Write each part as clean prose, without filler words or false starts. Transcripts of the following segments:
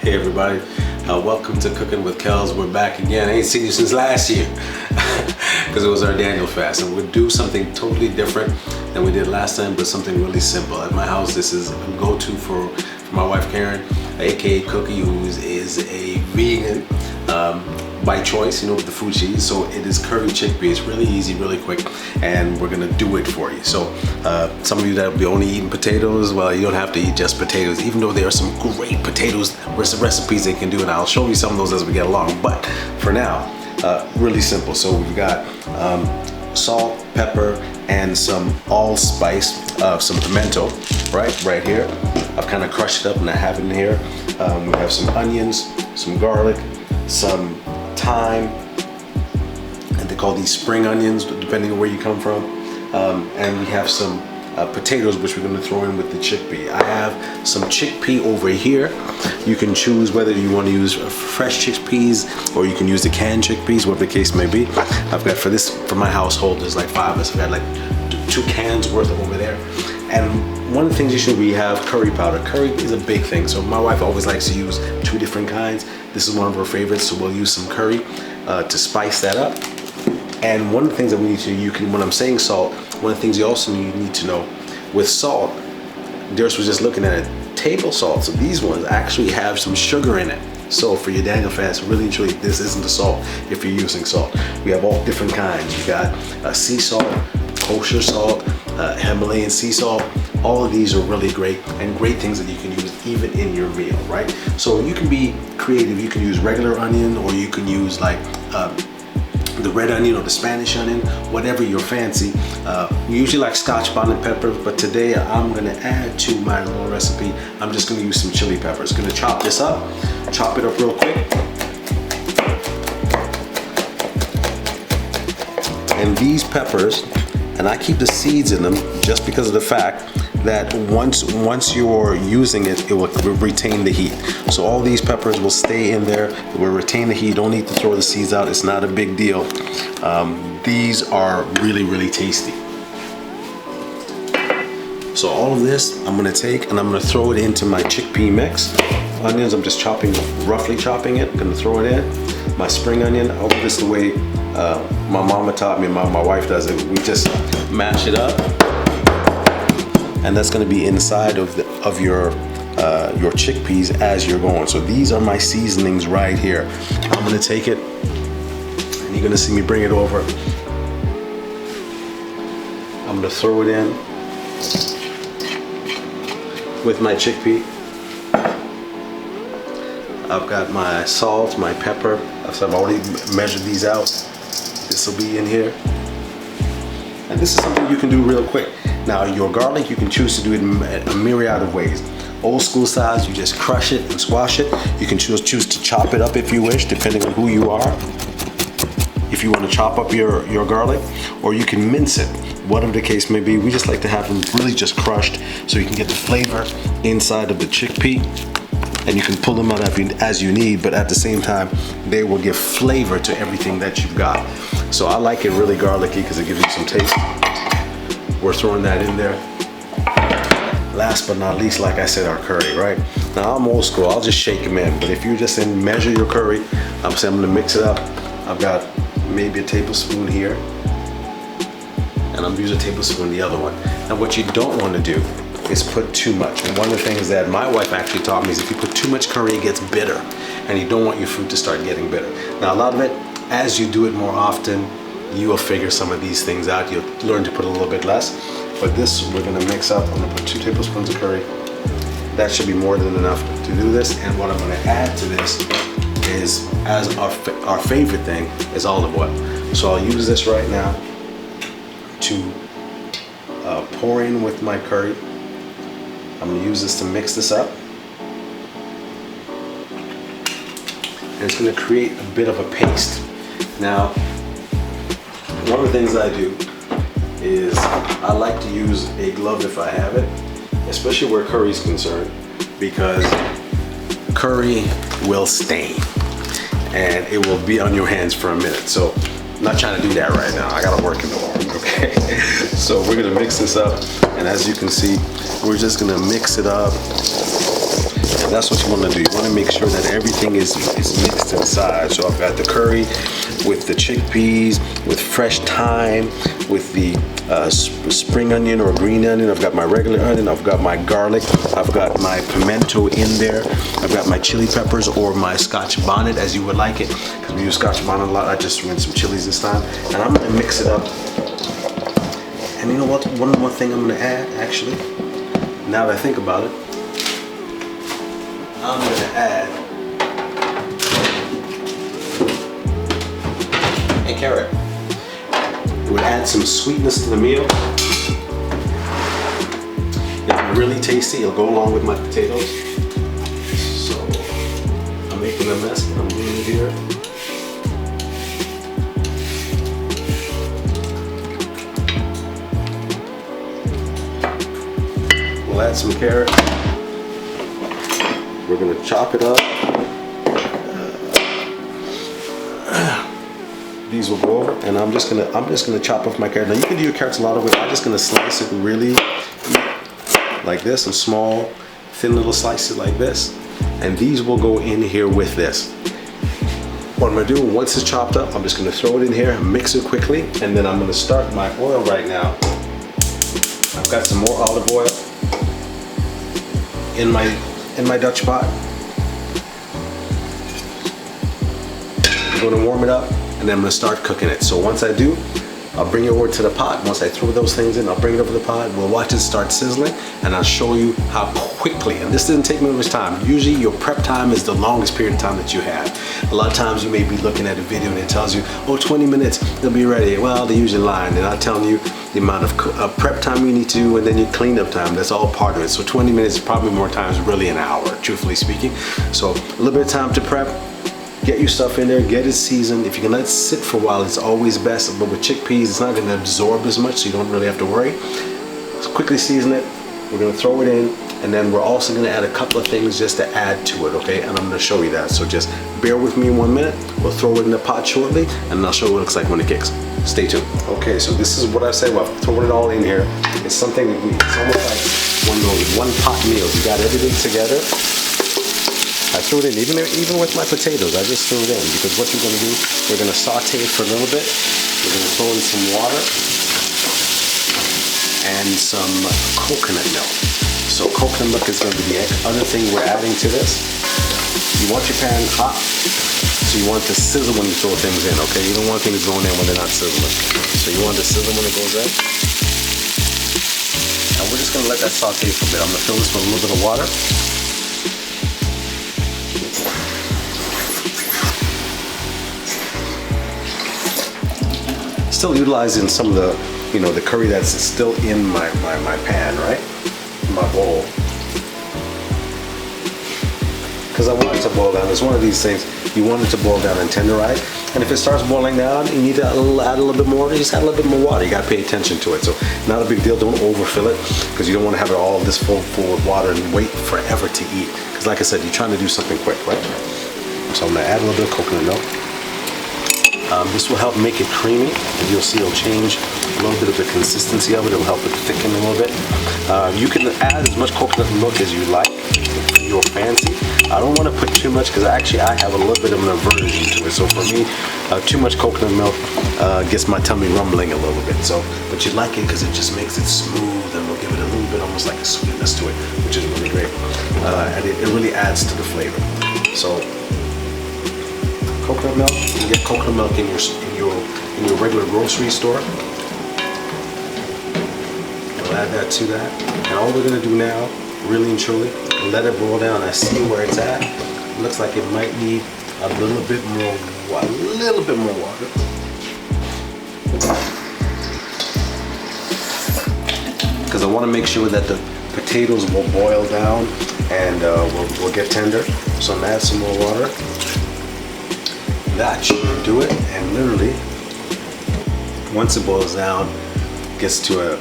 Hey everybody, welcome to Cooking with Kells. We're back again. I ain't seen you since last year because it was our Daniel fast, and we'll do something totally different than we did last time, but something really simple. At my house, this is a go-to for my wife Karen, aka Cookie, who is a vegan by choice, you know, with the food she eats. So it is curry chickpea. It's really easy, really quick, and we're gonna do it for you. So some of you that will be only eating potatoes, well, you don't have to eat just potatoes, even though there are some great potatoes recipes they can do, and I'll show you some of those as we get along. But for now, really simple. So we've got salt, pepper, and some allspice, some pimento, right here. I've kind of crushed it up and I have it in here. We have some onions, some garlic, some thyme, and they call these spring onions depending on where you come from, and we have some potatoes which we're going to throw in with the chickpea. I have some chickpea over here. You can choose whether you want to use fresh chickpeas or you can use the canned chickpeas, whatever the case may be. I've got for my household, there's like 5 of us. I've got like 2 cans worth over there. And one of the things you should, we have curry powder. Curry is a big thing, so my wife always likes to use 2 different kinds. This is one of her favorites, so we'll use some curry to spice that up. And one of the things that we need to, when I'm saying salt, one of the things you also need to know, with salt, Darius was just looking at it, table salt, so these ones actually have some sugar in it. So for your Daniel fast, really and truly, this isn't the salt if you're using salt. We have all different kinds. You got sea salt, kosher salt, Himalayan sea salt. All of these are really great, and great things that you can use even in your meal, right? So you can be creative. You can use regular onion, or you can use like the red onion or the Spanish onion, whatever you're fancy. We usually like scotch bonnet peppers, but today I'm gonna add to my little recipe, I'm just gonna use some chili peppers. Gonna chop this up, chop it up real quick. And these peppers, and I keep the seeds in them just because of the fact that once you're using it, it will retain the heat. So all these peppers will stay in there, it will retain the heat. You don't need to throw the seeds out, it's not a big deal. These are really, really tasty. So all of this I'm gonna take and I'm gonna throw it into my chickpea mix. Onions, I'm just roughly chopping it, I'm gonna throw it in. My spring onion, I'll do this the way my mama taught me, my wife does it. We just mash it up, and that's going to be inside of your chickpeas as you're going. So these are my seasonings right here. I'm going to take it, and you're going to see me bring it over. I'm going to throw it in with my chickpea. I've got my salt, my pepper. So I've already measured these out. This will be in here. And this is something you can do real quick. Now your garlic, you can choose to do it in a myriad of ways. Old school size, you just crush it and squash it. You can choose to chop it up if you wish, depending on who you are. If you want to chop up your garlic, or you can mince it, whatever the case may be. We just like to have them really just crushed so you can get the flavor inside of the chickpea. And you can pull them out as you need, but at the same time, they will give flavor to everything that you've got. So I like it really garlicky because it gives you some taste. We're throwing that in there. Last but not least, like I said, our curry, right? Now I'm old school, I'll just shake them in, but if you're just in measure your curry, I'm saying I'm gonna mix it up. I've got maybe a tablespoon here, and I'm using a tablespoon the other one. And what you don't wanna do is put too much. And one of the things that my wife actually taught me is if you put too much curry, it gets bitter, and you don't want your food to start getting bitter. Now a lot of it, as you do it more often, you will figure some of these things out. You'll learn to put a little bit less. But this we're gonna mix up. I'm gonna put 2 tablespoons of curry. That should be more than enough to do this. And what I'm gonna add to this is, as our favorite thing, is olive oil. So I'll use this right now to pour in with my curry. I'm gonna use this to mix this up. And it's gonna create a bit of a paste. Now, one of the things I do is I like to use a glove if I have it, especially where curry is concerned, because curry will stain and it will be on your hands for a minute. So I'm not trying to do that right now. I gotta work in the morning, okay? So we're gonna mix this up, and as you can see, we're just gonna mix it up. And That's what you want to do. You want to make sure that everything is mixed inside. So I've got the curry with the chickpeas, with fresh thyme, with the spring onion or green onion. I've got my regular onion. I've got my garlic. I've got my pimento in there. I've got my chili peppers or my Scotch bonnet, as you would like it, because we use Scotch bonnet a lot. I just threw in some chilies this time, and I'm gonna mix it up. And you know what? One more thing I'm gonna add, actually, now that I think about it, I'm gonna add a carrot. It would add some sweetness to the meal. It's really tasty. It'll go along with my potatoes. So I'm making a mess, but I'm doing it here. We'll add some carrot. We're gonna chop it up. These will go over, and I'm just gonna chop off my carrot. Now you can do your carrots a lot of ways. I'm just gonna slice it really like this, in small, thin little slices like this. And these will go in here with this. What I'm gonna do, once it's chopped up, I'm just gonna throw it in here, mix it quickly, and then I'm gonna start my oil right now. I've got some more olive oil in my Dutch pot. I'm gonna warm it up, and then I'm gonna start cooking it. So once I do, I'll bring it over to the pot. Once I throw those things in, I'll bring it over to the pot. We'll watch it start sizzling, and I'll show you how quickly, and this didn't take me much time. Usually your prep time is the longest period of time that you have. A lot of times you may be looking at a video and it tells you, oh, 20 minutes, they'll be ready. Well, they're usually lying. They're not telling you the amount of prep time you need to do, and then your cleanup time. That's all part of it. So 20 minutes, probably more times, really an hour, truthfully speaking. So a little bit of time to prep. Get your stuff in there, get it seasoned. If you can let it sit for a while, it's always best. But with chickpeas, it's not gonna absorb as much, so you don't really have to worry. Just quickly season it. We're gonna throw it in, and then we're also gonna add a couple of things just to add to it, okay? And I'm gonna show you that. So just bear with me 1 minute. We'll throw it in the pot shortly, and I'll show you what it looks like when it kicks. Stay tuned. Okay, so this is what I say. Well, throwing it all in here. It's something that it's almost like one of those one-pot meals. You got everything together. I threw it in, even with my potatoes, I just threw it in, because what you're gonna do, we're gonna saute it for a little bit. We're gonna throw in some water and some coconut milk. So coconut milk is gonna be the other thing we're adding to this. You want your pan hot, so you want it to sizzle when you throw things in, okay? You don't want things going in when they're not sizzling. So you want it to sizzle when it goes in. And we're just gonna let that saute for a bit. I'm gonna fill this with a little bit of water. Still utilizing some of the, the curry that's still in my pan, right? In my bowl. Because I want it to boil down. It's one of these things, you want it to boil down and tenderize. And if it starts boiling down, you need to add a little bit more, just add a little bit more water. You gotta pay attention to it. So not a big deal, don't overfill it, because you don't want to have it all this full with water and wait forever to eat. Because like I said, you're trying to do something quick, right? So I'm gonna add a little bit of coconut milk. This will help make it creamy, and you'll see it'll change a little bit of the consistency of it. It'll help it thicken a little bit. You can add as much coconut milk as you like, if you're fancy. I don't want to put too much, because actually I have a little bit of an aversion to it. So for me, too much coconut milk gets my tummy rumbling a little bit. So, but you like it because it just makes it smooth, and will give it a little bit almost like a sweetness to it, which is really great. And it really adds to the flavor. So. Coconut milk. You can get coconut milk in your regular grocery store. We'll add that to that. And all we're gonna do now, really and truly, let it boil down. I see where it's at. It looks like it might need a little bit more water. Because I want to make sure that the potatoes will boil down and will get tender. So I'm gonna add some more water. That should do it, and literally, once it boils down, gets to a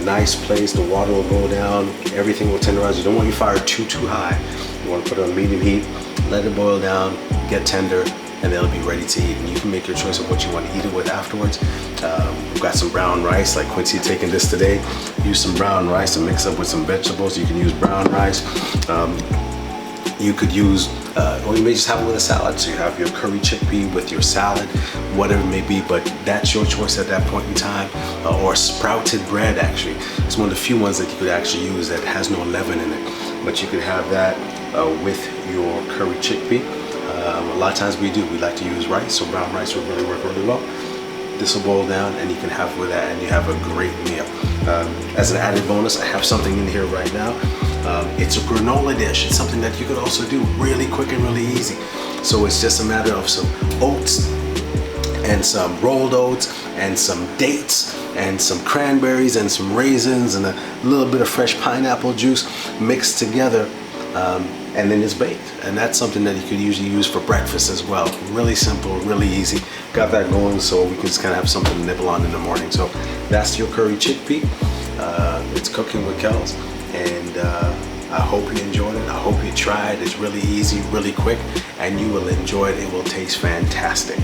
nice place, the water will go down, everything will tenderize. You don't want your fire too high. You want to put it on medium heat, let it boil down, get tender, and then it'll be ready to eat. And you can make your choice of what you want to eat it with afterwards. We've got some brown rice, like Quincy taking this today. Use some brown rice to mix up with some vegetables. You can use brown rice. You could use, or you may just have it with a salad. So you have your curry chickpea with your salad, whatever it may be, but that's your choice at that point in time. Or sprouted bread, actually. It's one of the few ones that you could actually use that has no leaven in it. But you could have that with your curry chickpea. A lot of times we like to use rice, so brown rice will really work really well. This will boil down and you can have with that and you have a great meal. As an added bonus, I have something in here right now. It's a granola dish. It's something that you could also do really quick and really easy. So it's just a matter of some oats and some rolled oats and some dates and some cranberries and some raisins and a little bit of fresh pineapple juice mixed together, and then it's baked. And that's something that you could usually use for breakfast as well. Really simple, really easy. Got that going so we can just kind of have something to nibble on in the morning. So that's your curry chickpea. It's Cooking with Kells, and I hope you enjoyed it. I hope you tried. It's really easy, really quick, and you will enjoy it. It will taste fantastic.